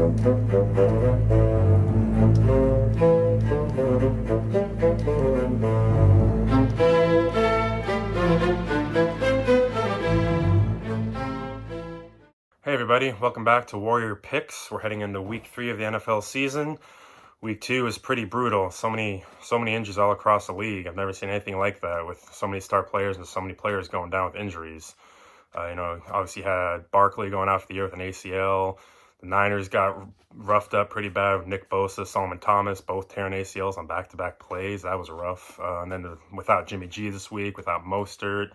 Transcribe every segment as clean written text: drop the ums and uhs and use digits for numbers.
Hey everybody, welcome back to Warrior Picks. We're heading into week 3 of the NFL season. Week 2 is pretty brutal. So many injuries all across the league. I've never seen anything like that, with so many star players and so many players going down with injuries. Obviously had Barkley going out for the year with an ACL. The Niners got roughed up pretty bad with Nick Bosa, Solomon Thomas, both tearing ACLs on back-to-back plays. That was rough. And then without Jimmy G this week, without Mostert,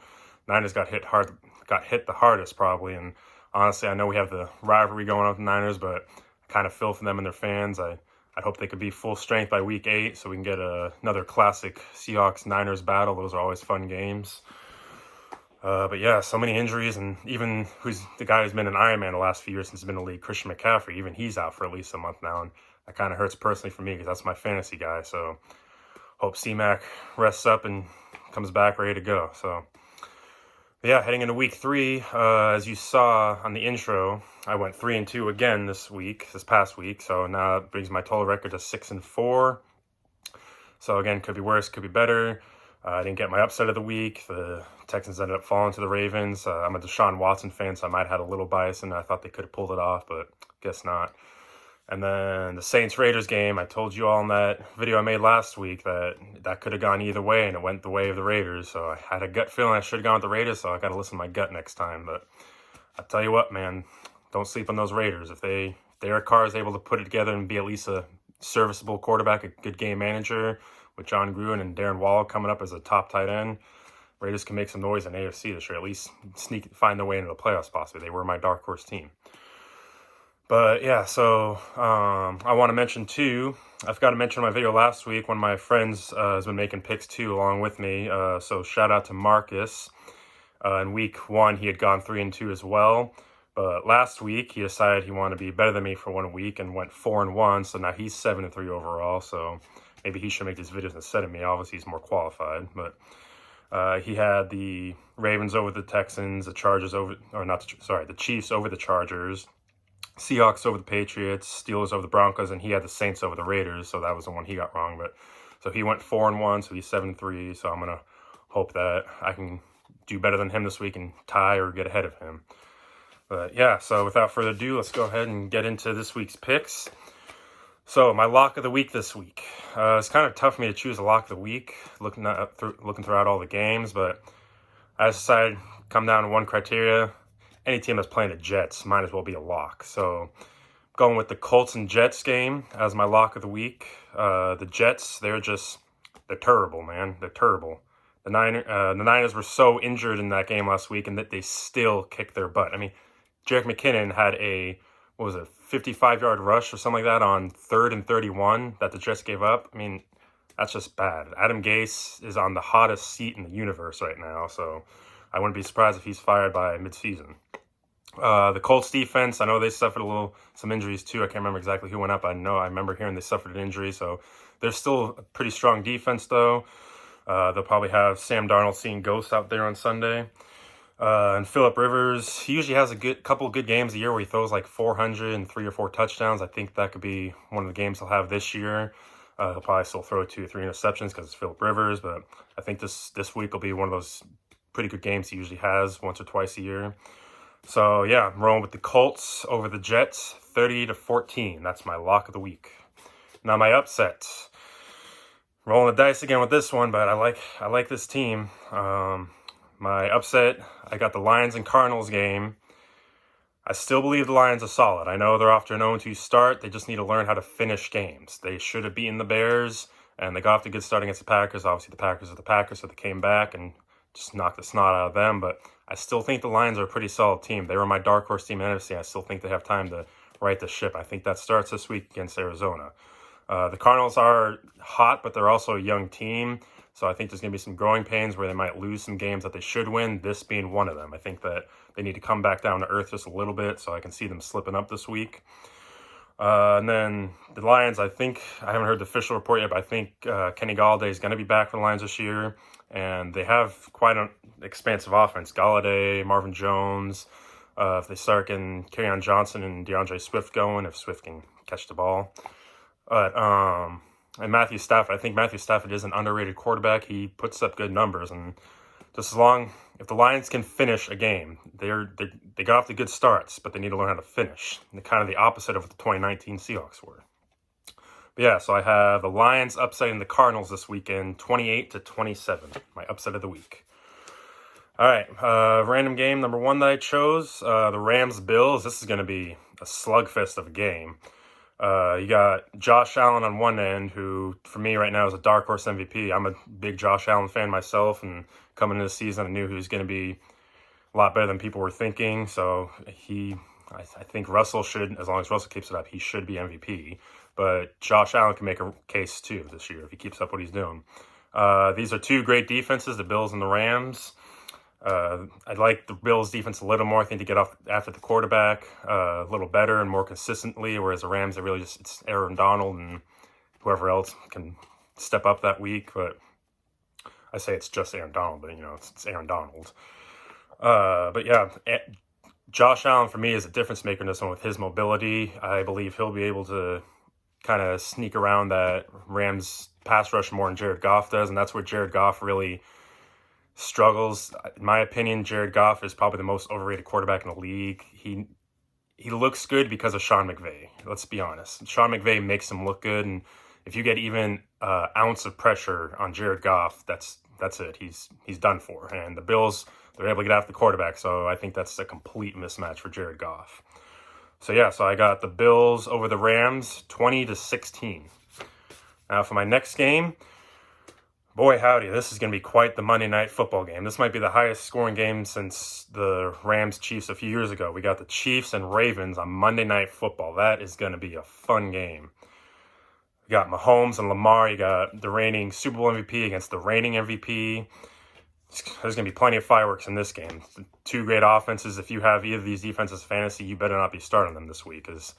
Niners got hit the hardest probably. And honestly, I know we have the rivalry going on with the Niners, but I kind of feel for them and their fans. I hope they could be full strength by week 8 so we can get another classic Seahawks-Niners battle. Those are always fun games. But yeah, so many injuries, and even who's the guy who's been an Iron Man the last few years since he's been in the league, Christian McCaffrey, even he's out for at least a month now, and that kind of hurts personally for me because that's my fantasy guy. So hope C-Mac rests up and comes back ready to go. So yeah, heading into week 3, as you saw on the intro, I went 3-2 again this past week. So now it brings my total record to 6-4. So again, could be worse, could be better. I didn't get my upset of the week. The Texans ended up falling to the Ravens. I'm a Deshaun Watson fan, so I might have had a little bias, and I thought they could have pulled it off, but guess not. And then the Saints-Raiders game, I told you all in that video I made last week that could have gone either way, and it went the way of the Raiders. So I had a gut feeling I should have gone with the Raiders, so I got to listen to my gut next time. But I tell you what, man, don't sleep on those Raiders. If Derek Carr is able to put it together and be at least a serviceable quarterback, a good game manager, with John Gruden and Darren Waller coming up as a top tight end, Raiders can make some noise in AFC this year, at least find their way into the playoffs possibly. They were my dark horse team. But yeah, so I want to mention too, I forgot to mention in my video last week, one of my friends has been making picks too along with me. So shout out to Marcus. In week 1, he had gone 3-2 as well. But last week, he decided he wanted to be better than me for 1 week and went 4-1. So now he's 7-3 overall. So maybe he should make these videos instead of me. Obviously, he's more qualified. But he had the Ravens over the Texans, the Chiefs over the Chargers, Seahawks over the Patriots, Steelers over the Broncos, and he had the Saints over the Raiders. So that was the one he got wrong. But so he went 4-1, so he's 7-3. So I'm gonna hope that I can do better than him this week and tie or get ahead of him. But yeah, so without further ado, let's go ahead and get into this week's picks. So my lock of the week this week. It's kind of tough for me to choose a lock of the week, looking throughout all the games, but I decided to come down to one criteria. Any team that's playing the Jets might as well be a lock. So going with the Colts and Jets game as my lock of the week. The Jets, they're terrible, man. They're terrible. The Niners were so injured in that game last week, and that they still kicked their butt. I mean, Jerick McKinnon had a 55-yard rush or something like that on 3rd and 31 that the Jets gave up. I mean, that's just bad. Adam Gase is on the hottest seat in the universe right now, so I wouldn't be surprised if he's fired by midseason. The Colts defense, I know they suffered some injuries too. I can't remember exactly who went up. I remember hearing they suffered an injury, so they're still a pretty strong defense though. They'll probably have Sam Darnold seeing ghosts out there on Sunday. And Phillip Rivers, he usually has a couple good games a year where he throws like 400 and 3 or 4 touchdowns. I think that could be one of the games he'll have this year. He'll probably still throw 2 or 3 interceptions because it's Phillip Rivers, but I think this week will be one of those pretty good games he usually has once or twice a year. So yeah, I'm rolling with the Colts over the Jets, 30-14. That's my lock of the week. Now my upset. Rolling the dice again with this one, but I like this team. My upset, I got the Lions and Cardinals game. I still believe the Lions are solid. I know they're off to an 0-2 start. They just need to learn how to finish games. They should have beaten the Bears, and they got off to a good start against the Packers. Obviously, the Packers are the Packers, so they came back and just knocked the snot out of them. But I still think the Lions are a pretty solid team. They were my dark horse team in NFC. I still think they have time to right the ship. I think that starts this week against Arizona. The Cardinals are hot, but they're also a young team. So I think there's going to be some growing pains where they might lose some games that they should win, this being one of them. I think that they need to come back down to earth just a little bit, so I can see them slipping up this week. And then the Lions, I haven't heard the official report yet, but I think Kenny Galladay is going to be back for the Lions this year. And they have quite an expansive offense. Galladay, Marvin Jones, If they start getting Kerryon Johnson and DeAndre Swift going, if Swift can catch the ball. But and Matthew Stafford, I think Matthew Stafford is an underrated quarterback. He puts up good numbers, and just as long if the Lions can finish a game, they got off to good starts, but they need to learn how to finish. And kind of the opposite of what the 2019 Seahawks were. But yeah, so I have the Lions upsetting the Cardinals this weekend, 28-27, my upset of the week. All right, random game number one that I chose, the Rams-Bills. This is going to be a slugfest of a game. You got Josh Allen on one end, who for me right now is a dark horse MVP. I'm a big Josh Allen fan myself, and coming into the season, I knew he was going to be a lot better than people were thinking. So I think Russell should, as long as Russell keeps it up, he should be MVP. But Josh Allen can make a case too this year if he keeps up what he's doing. These are two great defenses, the Bills and the Rams. I'd like the Bills defense a little more. I think to get off after the quarterback a little better and more consistently, whereas the Rams, it's Aaron Donald and whoever else can step up that week. But I say it's just Aaron Donald, but it's Aaron Donald. But yeah, Josh Allen for me is a difference maker in this one with his mobility. I believe he'll be able to kind of sneak around that Rams pass rush more than Jared Goff does, and that's where Jared Goff really struggles. In my opinion, Jared Goff is probably the most overrated quarterback in the league. He looks good because of Sean McVay. Let's be honest. Sean McVay makes him look good, and if you get even an ounce of pressure on Jared Goff, that's it. He's done for. And the Bills, they're able to get after the quarterback, so I think that's a complete mismatch for Jared Goff. So yeah, so I got the Bills over the Rams, 20-16. Now for my next game, boy howdy, this is going to be quite the Monday Night Football game. This might be the highest scoring game since the Rams-Chiefs a few years ago. We got the Chiefs and Ravens on Monday Night Football. That is going to be a fun game. You got Mahomes and Lamar. You got the reigning Super Bowl MVP against the reigning MVP. There's going to be plenty of fireworks in this game. Two great offenses. If you have either of these defenses fantasy, you better not be starting them this week, because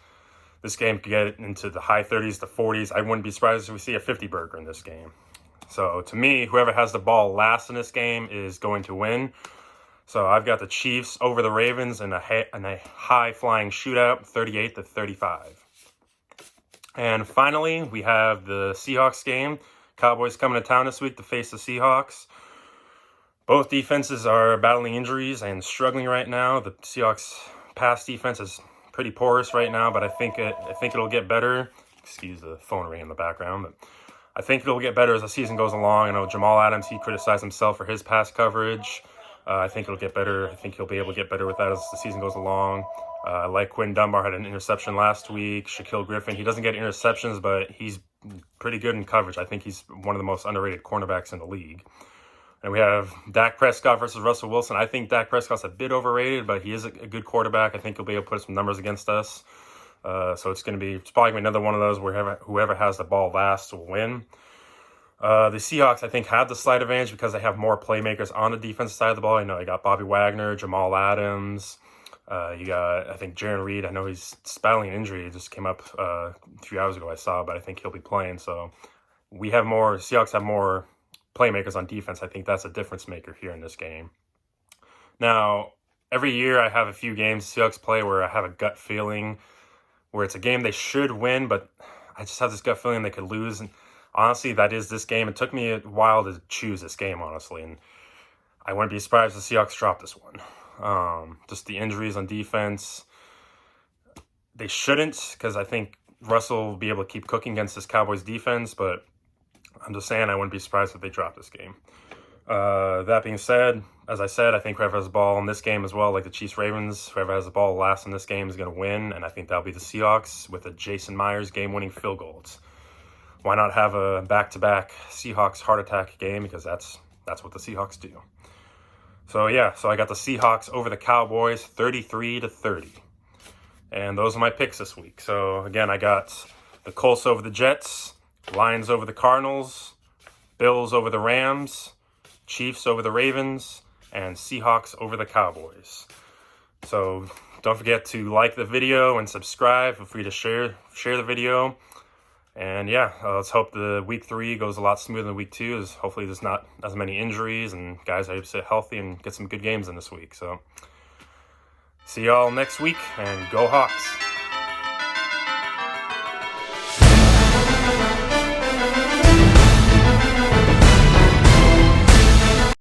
this game could get into the high 30s to 40s. I wouldn't be surprised if we see a 50-burger in this game. So to me, whoever has the ball last in this game is going to win. So I've got the Chiefs over the Ravens in a high-flying shootout, 38-35. And finally, we have the Seahawks game. Cowboys coming to town this week to face the Seahawks. Both defenses are battling injuries and struggling right now. The Seahawks pass defense is pretty porous right now, but I think it'll get better. Excuse the phone ring in the background, but I think it'll get better as the season goes along. I know Jamal Adams, he criticized himself for his pass coverage. I think it'll get better. I think he'll be able to get better with that as the season goes along. Like Quinn Dunbar had an interception last week. Shaquille Griffin, he doesn't get interceptions, but he's pretty good in coverage. I think he's one of the most underrated cornerbacks in the league. And we have Dak Prescott versus Russell Wilson. I think Dak Prescott's a bit overrated, but he is a good quarterback. I think he'll be able to put some numbers against us. So it's probably going to be another one of those where whoever has the ball last will win. The Seahawks, I think, have the slight advantage because they have more playmakers on the defensive side of the ball. You got Bobby Wagner, Jamal Adams. You got, I think, Jarran Reed. I know he's battling an injury. It just came up a few hours ago, I saw, but I think he'll be playing. So Seahawks have more playmakers on defense. I think that's a difference maker here in this game. Now, every year I have a few games Seahawks play where I have a gut feeling where it's a game they should win, but I just have this gut feeling they could lose. And honestly, that is this game. It took me a while to choose this game, honestly, and I wouldn't be surprised if the Seahawks drop this one. Just the injuries on defense. They shouldn't, because I think Russell will be able to keep cooking against this Cowboys defense, but I'm just saying I wouldn't be surprised if they drop this game. That being said, as I said, I think whoever has the ball in this game as well, like the Chiefs-Ravens, whoever has the ball last in this game is going to win, and I think that'll be the Seahawks with a Jason Myers game-winning field goal. Why not have a back-to-back Seahawks heart attack game, because that's what the Seahawks do. So yeah, I got the Seahawks over the Cowboys, 33-30. And those are my picks this week. So again, I got the Colts over the Jets, Lions over the Cardinals, Bills over the Rams, Chiefs over the Ravens, and Seahawks over the Cowboys. So don't forget to like the video and subscribe. Feel free to share the video. And yeah, let's hope the week 3 goes a lot smoother than week 2. Hopefully there's not as many injuries and guys are able to stay healthy and get some good games in this week. So See y'all next week, and go Hawks.